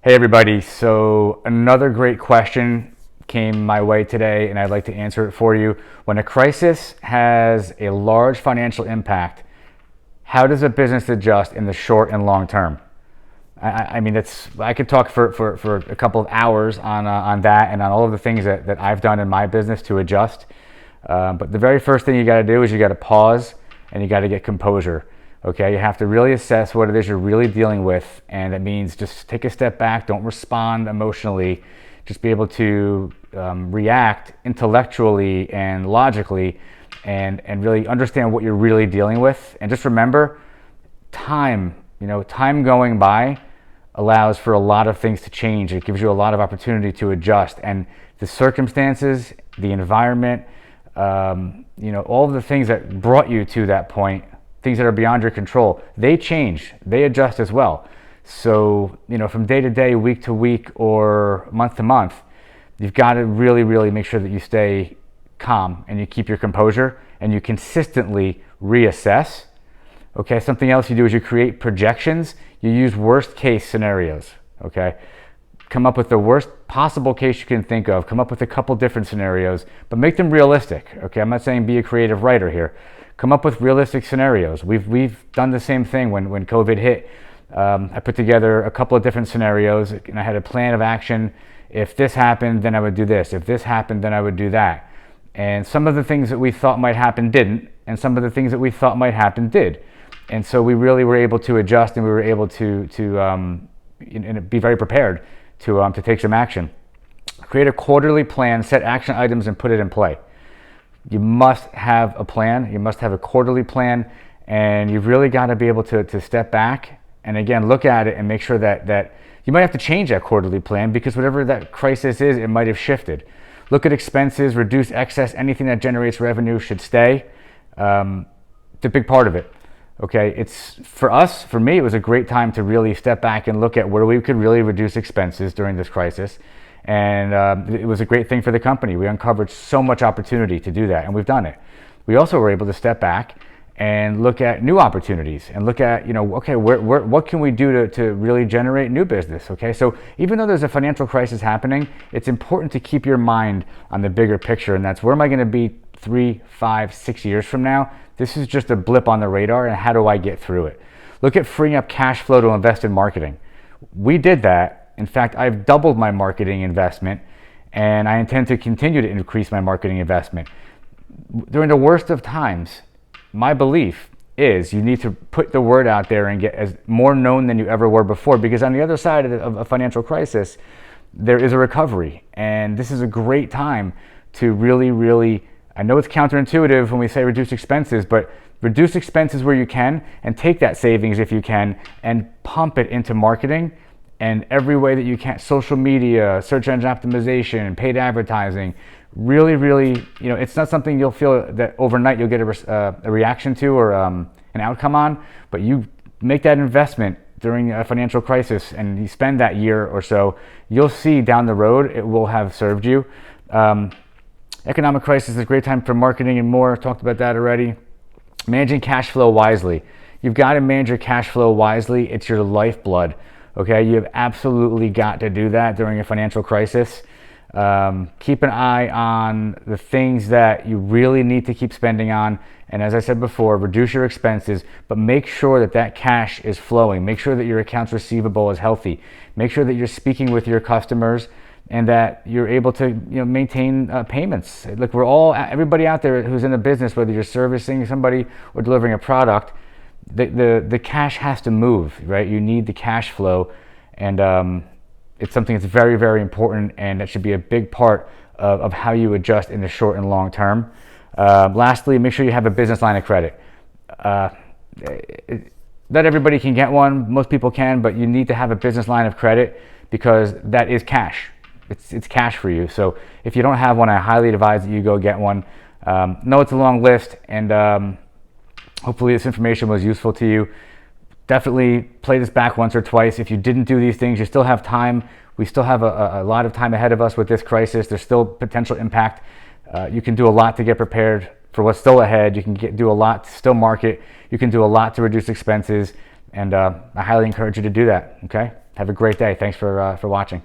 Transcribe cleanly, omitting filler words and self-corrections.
Hey everybody, so another great question came my way today and I'd like to answer it for you. When a crisis has a large financial impact, how does a business adjust in the short and long term? I mean, I could talk for a couple of hours on that and on all of the things that I've done in my business to adjust. But the very first thing you got to do is you got to pause and you got to get composure. Okay, you have to really assess what it is you're really dealing with, and that means just take a step back, don't respond emotionally, just be able to react intellectually and logically and really understand what you're really dealing with. And just remember, time going by allows for a lot of things to change. It gives you a lot of opportunity to adjust, and the circumstances, the environment, all of the things that brought you to that point, things that are beyond your control, they change, they adjust as well. So, from day to day, week to week, or month to month, you've got to really, really make sure that you stay calm and you keep your composure and you consistently reassess. Okay, something else you do is you create projections. You use worst case scenarios. Okay, come up with the worst possible case you can think of. Come up with a couple different scenarios, but make them realistic. Okay, I'm not saying be a creative writer here. Come up with realistic scenarios. We've done the same thing when COVID hit. I put together a couple of different scenarios and I had a plan of action. If this happened, then I would do this. If this happened, then I would do that. And some of the things that we thought might happen didn't, and some of the things that we thought might happen did. And so we really were able to adjust, and we were able to be very prepared to take some action. Create a quarterly plan, set action items, and put it in play. You must have a plan. You must have a quarterly plan, and you've really got to be able to step back and again look at it and make sure that you might have to change that quarterly plan because whatever that crisis is, it might have shifted. Look at expenses, reduce excess. Anything that generates revenue should stay. It's a big part of it. Okay, it's for me, it was a great time to really step back and look at where we could really reduce expenses during this crisis. And it was a great thing for the company. We uncovered so much opportunity to do that, and we've done it. We also were able to step back and look at new opportunities and look at, okay, what can we do to really generate new business? Okay, so even though there's a financial crisis happening, it's important to keep your mind on the bigger picture, and that's where am I going to be 3, 5, 6 years from now? This is just a blip on the radar, and how do I get through it? Look at freeing up cash flow to invest in marketing. We did that. In fact, I've doubled my marketing investment, and I intend to continue to increase my marketing investment. During the worst of times, my belief is you need to put the word out there and get as more known than you ever were before, because on the other side of a financial crisis, there is a recovery, and this is a great time to really, really, I know it's counterintuitive when we say reduce expenses, but reduce expenses where you can and take that savings if you can and pump it into marketing. And every way that you can, social media, search engine optimization, paid advertising, really, really, it's not something you'll feel that overnight you'll get a reaction to or an outcome on, but you make that investment during a financial crisis and you spend that year or so, you'll see down the road it will have served you. Economic crisis is a great time for marketing and more. Talked about that already. Managing cash flow wisely. You've got to manage your cash flow wisely. It's your lifeblood. Okay, you have absolutely got to do that during a financial crisis. Keep an eye on the things that you really need to keep spending on. And as I said before, reduce your expenses, but make sure that cash is flowing. Make sure that your accounts receivable is healthy. Make sure that you're speaking with your customers and that you're able to maintain payments. Look, everybody out there who's in a business, whether you're servicing somebody or delivering a product, the cash has to move, right? You need the cash flow, and it's something that's very, very important, and that should be a big part of how you adjust in the short and long term. Lastly, make sure you have a business line of credit. Not everybody can get one. Most people can, but you need to have a business line of credit because that is cash. It's cash for you. So if you don't have one, I highly advise that you go get one. Know it's a long list, and hopefully this information was useful to you. Definitely play this back once or twice. If you didn't do these things, you still have time. We still have a lot of time ahead of us with this crisis. There's still potential impact. You can do a lot to get prepared for what's still ahead. You can do a lot to still market. You can do a lot to reduce expenses. And I highly encourage you to do that. Okay? Have a great day. Thanks for watching.